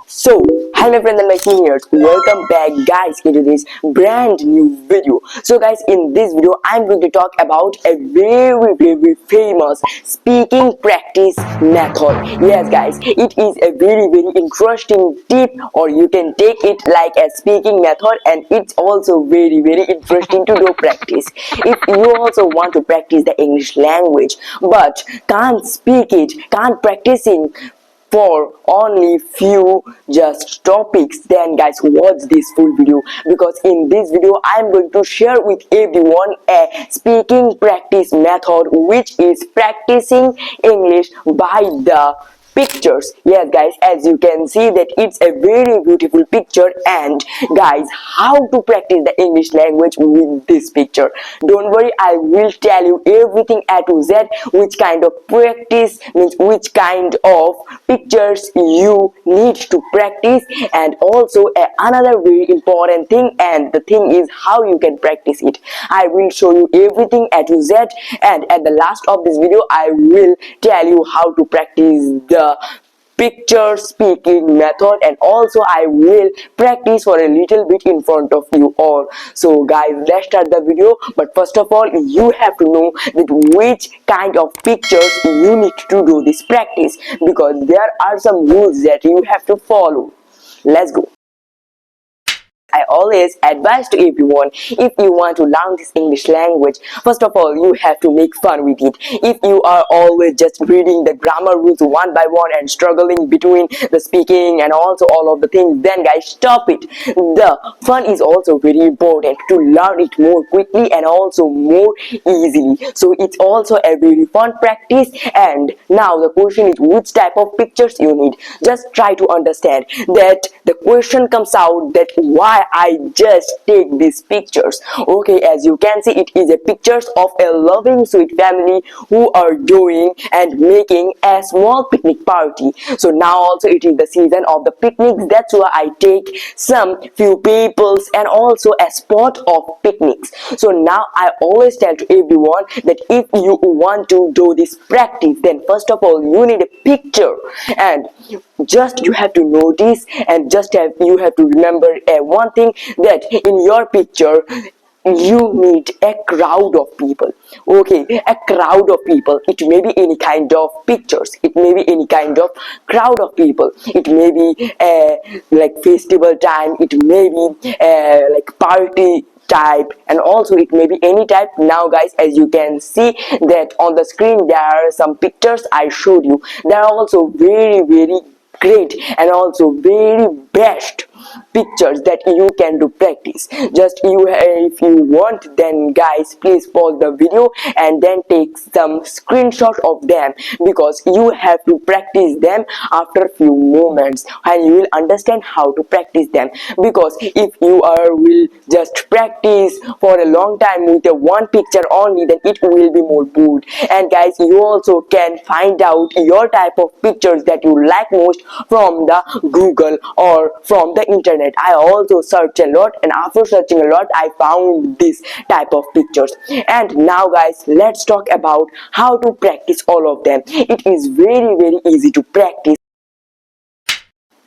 So, hi my friends and my seniors, welcome back guys into this brand new video. So guys, in this video I'm going to talk about a very famous speaking practice method. Yes guys, it is a very interesting tip, or you can take it like a speaking method, and it's also very interesting to do practice. If you also want to practice the English language but can't speak it, can't practice it for only few just topics, then guys watch this full video, because in this video I'm going to share with everyone a speaking practice method which is practicing English by the pictures. Yes guys, as you can see that it's a very beautiful picture. And guys, how to practice the English language with this picture? Don't worry, I will tell you everything A to Z, which kind of practice means which kind of pictures you need to practice, and also another very important thing, and the thing is how you can practice it. I will show you everything A to Z, and at the last of this video I will tell you how to practice the picture speaking method, and also I will practice for a little bit in front of you all. So guys, let's start the video. But first of all, you have to know that which kind of pictures you need to do this practice, because there are some rules that you have to follow. Let's go. I always advise to everyone, if you want to learn this English language, first of all you have to make fun with it. If you are always just reading the grammar rules one by one and struggling between the speaking and also all of the things, then guys stop it. The fun is also very important to learn it more quickly and also more easily. So it's also a very fun practice. And now the question is which type of pictures you need. Just try to understand that the question comes out that why I just take these pictures. Okay, as you can see, it is a pictures of a loving sweet family who are doing and making a small picnic party. So now also it is the season of the picnics, that's why I take some few peoples and also a spot of picnics. So now I always tell to everyone that if you want to do this practice, then first of all you need a picture, and just you have to notice, and you have to remember one thing, that in your picture you need a crowd of people. Okay, a crowd of people, it may be any kind of pictures, it may be any kind of crowd of people, it may be like festival time, it may be like party type, and also it may be any type. Now guys, as you can see that on the screen there are some pictures I showed you. They are also very great and also very best pictures that you can do practice. Just if you want, then guys please pause the video and then take some screenshots of them, because you have to practice them after few moments and you will understand how to practice them. Because if you will just practice for a long time with a one picture only, then it will be more bored. And guys, you also can find out your type of pictures that you like most from the Google or from the internet. I also searched a lot, and after searching a lot I found this type of pictures. And now guys, let's talk about how to practice all of them. It is very easy to practice.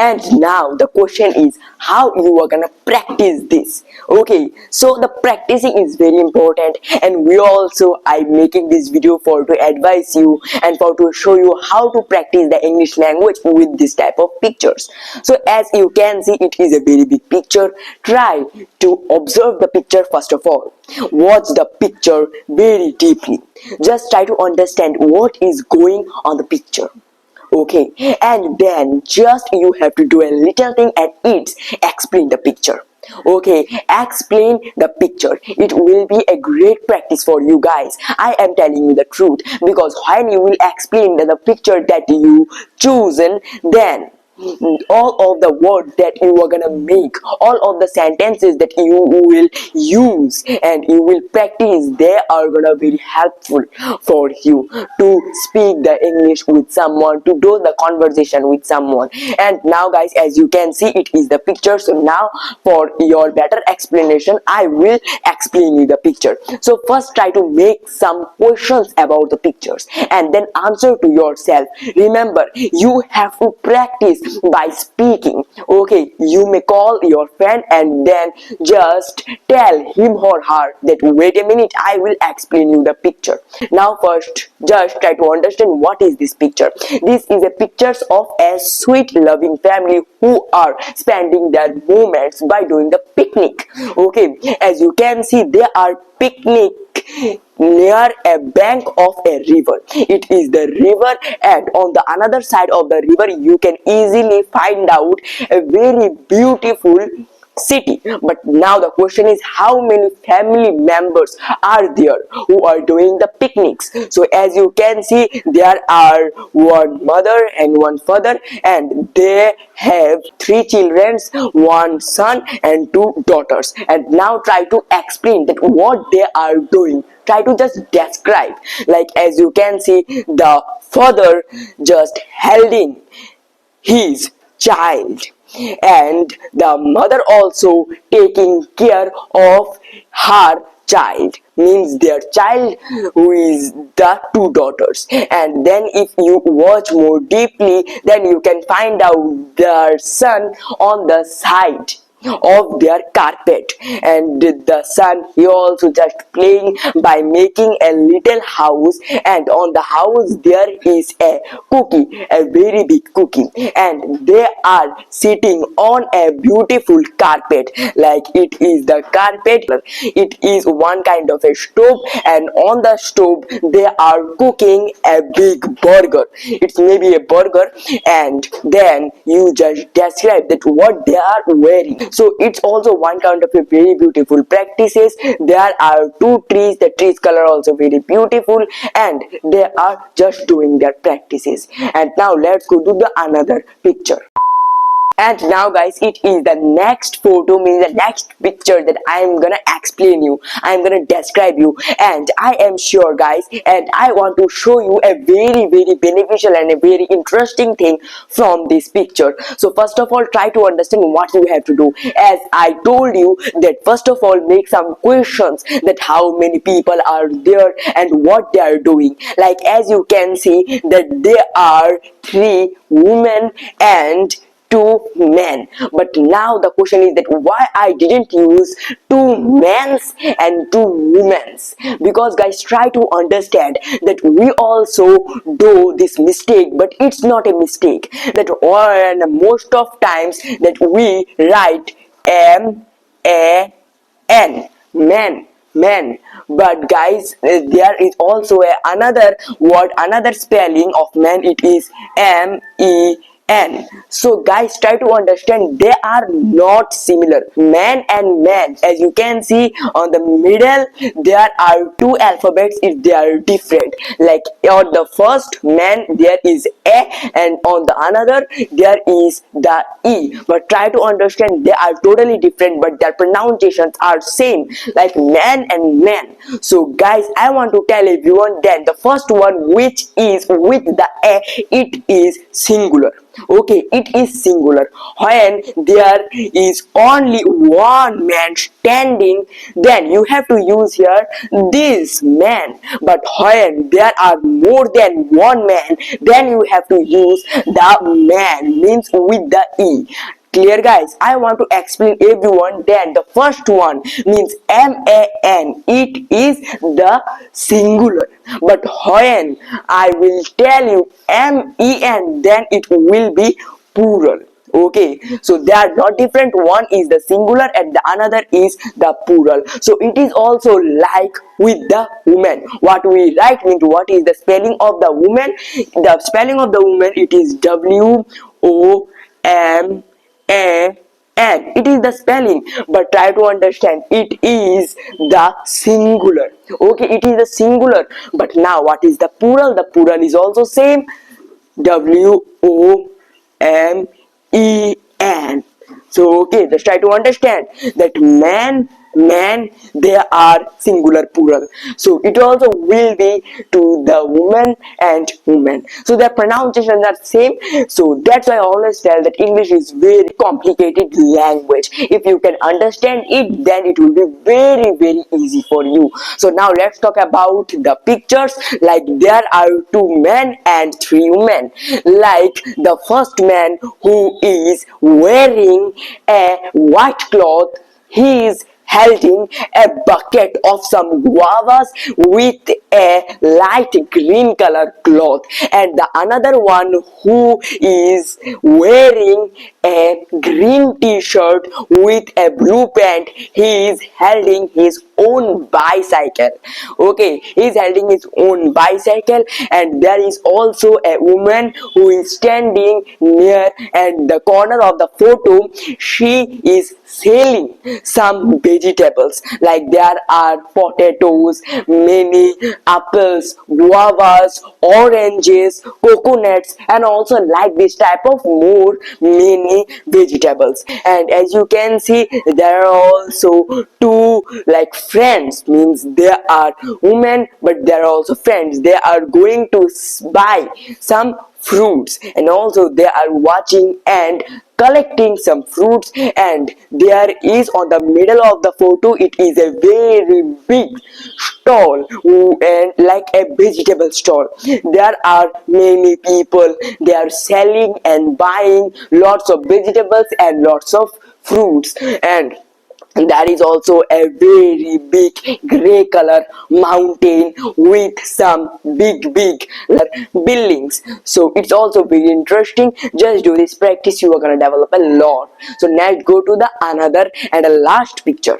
And now the question is how you are gonna practice this. Okay, so the practicing is very important, and we also I'm making this video for to advise you and for to show you how to practice the English language with this type of pictures. So as you can see, it is a very big picture. Try to observe the picture first of all. Watch the picture very deeply. Just try to understand what is going on the picture. Okay, and then just you have to do a little thing, and it's explain the picture. Okay, explain the picture. It will be a great practice for you guys. I am telling you the truth, because when you will explain the picture that you chosen, then all of the words that you are gonna make, all of the sentences that you will use and you will practice, they are gonna be helpful for you to speak the English with someone, to do the conversation with someone. And now guys, as you can see, it is the picture. So now for your better explanation, I will explain you the picture. So first try to make some questions about the pictures and then answer to yourself. Remember, you have to practice by speaking. Okay, you may call your friend and then just tell him or her that wait a minute, I will explain you the picture. Now first just try to understand what is this picture. This is a pictures of a sweet loving family who are spending their moments by doing the picnic. Okay, as you can see they are picnic near a bank of a river. It is the river, and on the another side of the river you can easily find out a very beautiful city. But now the question is, how many family members are there who are doing the picnics? So as you can see there are one mother and one father, and they have three children, one son and two daughters. And now try to explain that what they are doing. Try to just describe. Like as you can see the father just holding his child, and the mother also taking care of her child, means their child, who is the two daughters. And then if you watch more deeply, then you can find out their son on the side of their carpet, and the son he also just playing by making a little house, and on the house there is a cookie, a very big cookie, and they are sitting on a beautiful carpet. Like it is the carpet, it is one kind of a stove, and on the stove they are cooking a big burger. It's maybe a burger, and then you just describe that what they are wearing. So it's also one kind of a very beautiful practices. There are two trees, the trees color also very beautiful, and they are just doing their practices. And now let's go to the another picture. And now guys, it is the next photo, means the next picture that I am gonna explain you, I am gonna describe you. And I am sure guys, and I want to show you a very beneficial and a very interesting thing from this picture. So first of all, try to understand what you have to do. As I told you that first of all, make some questions, that how many people are there and what they are doing. Like as you can see that there are three women and two men. But now the question is that why I didn't use two men's and two women's, because guys, try to understand that we also do this mistake, but it's not a mistake. That most of times that we write M-A-N, men, but guys, there is also another word, another spelling of man, it is M-E-N. So guys, try to understand they are not similar. Man and man, as you can see on the middle there are two alphabets, if they are different. Like on the first man there is A, and on the another there is the E. But try to understand they are totally different, but their pronunciations are same, like man and man. So guys, I want to tell everyone that the first one, which is with the A, it is singular. Okay, it is singular. When there is only one man standing, then you have to use here this man. But when there are more than one man, then you have to use the man, means with the E. Clear guys? I want to explain everyone. Then the first one means M-A-N, it is the singular. But when I will tell you M-E-N, then it will be plural. Okay, so they are not different. One is the singular and the another is the plural. So it is also like with the woman. What we write means what is the spelling of the woman. The spelling of the woman, it is W-O-M-A-N. It is the spelling, but try to understand it is the singular. Okay, it is the singular. But now what is the plural? The plural is also same, W-O-M-E-N. So okay, just try to understand that man, man, they are singular plural. So it also will be to the woman and woman. So their pronunciations are same. So that's why I always tell that English is very complicated language. If you can understand it, then it will be very very easy for you. So now let's talk about the pictures. Like there are two men and three women. Like the first man who is wearing a white cloth, he is holding a bucket of some guavas with a light green color cloth, and the another one who is wearing a green t-shirt with a blue pant, he is holding his own bicycle. Okay, he is holding his own bicycle, and there is also a woman who is standing near and the corner of the photo. She is selling some vegetables. Like there are potatoes, many apples, guavas, oranges, coconuts, and also like this type of more many vegetables. And as you can see, there are also two like friends, means there are women but there are also friends. They are going to buy some fruits, and also they are watching and collecting some fruits. And there is on the middle of the photo, it is a very big stall, and like a vegetable stall. There are many people, they are selling and buying lots of vegetables and lots of fruits. And there is also a very big gray color mountain with some big buildings. So it's also very interesting. Just do this practice, you are gonna develop a lot. So let's go to the another and a last picture.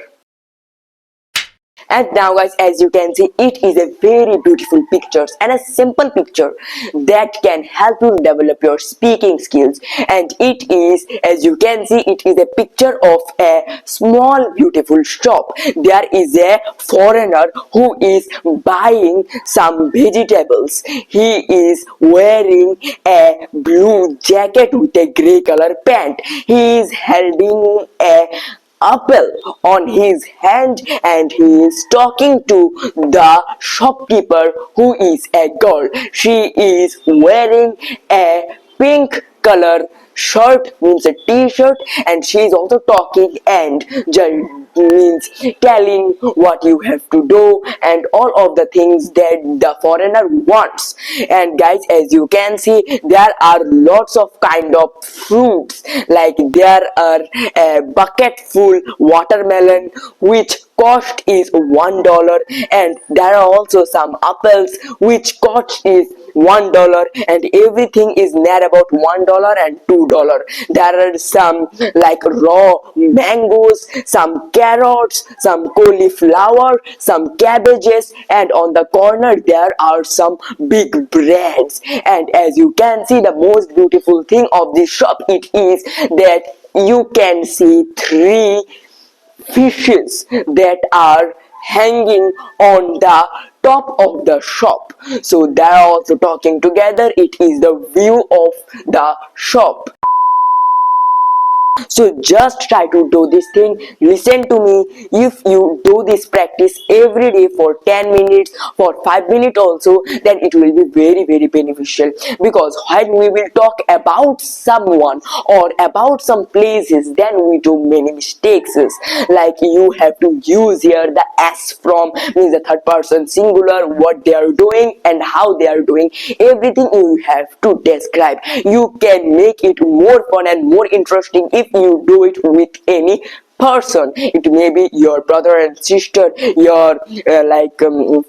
And now guys, as you can see, it is a very beautiful pictures and a simple picture that can help you develop your speaking skills. And it is, as you can see, it is a picture of a small beautiful shop. There is a foreigner who is buying some vegetables. He is wearing a blue jacket with a gray color pant. He is holding a apple on his hand, and he is talking to the shopkeeper who is a girl. She is wearing a pink color shirt, means a t-shirt, and she is also talking and just means telling what you have to do and all of the things that the foreigner wants. And guys, as you can see, there are lots of kind of fruits. Like there are a bucket full watermelon which cost is $1, and there are also some apples which cost is $1, and everything is near about $1 and $2. There are some like raw mangoes, some carrots, some cauliflower, some cabbages, and on the corner there are some big breads. And as you can see, the most beautiful thing of this shop, it is that you can see three fishes that are hanging on the top of the shop. So they are also talking together. It is the view of the shop. So just try to do this thing. Listen to me. If you do this practice every day for 10 minutes, for 5 minutes also, then it will be very very beneficial. Because when we will talk about someone or about some places, then we do many mistakes. Like you have to use here the s from, means the third person singular, what they are doing and how they are doing. Everything you have to describe. You can make it more fun and more interesting if you do it with any person. It may be your brother and sister, your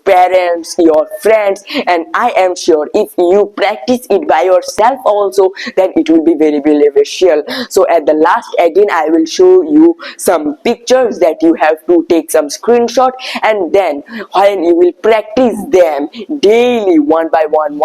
parents, your friends, and I am sure if you practice it by yourself also, then it will be very beneficial. So at the last, again I will show you some pictures that you have to take some screenshot, and then when you will practice them daily one by one,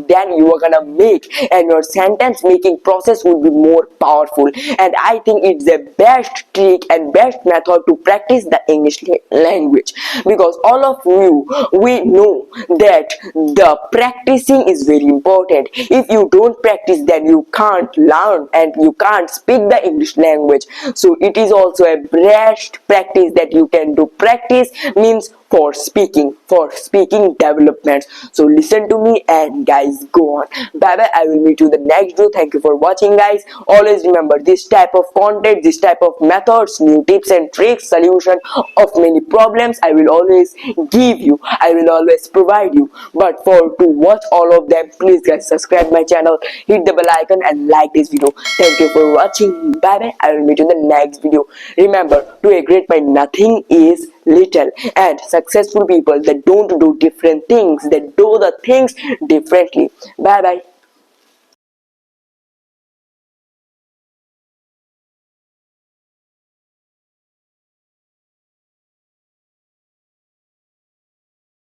then you are gonna make, and your sentence making process will be more powerful. And I think it's the best trick quick and best method to practice the English language, because all of you, we know that the practicing is very important. If you don't practice, then you can't learn and you can't speak the English language. So it is also a best practice that you can do. Practice means for speaking developments. So listen to me and guys, go on. Bye bye. I will meet you the next video. Thank you for watching, guys. Always remember, this type of content, this type of methods, new tips and tricks, solution of many problems, I will always give you, I will always provide you. But for to watch all of them, please guys, subscribe my channel, hit the bell icon and like this video. Thank you for watching. Bye bye. I will meet you in the next video. Remember, to a great mind, nothing is little, and successful people that don't do different things, they do the things differently. Bye bye.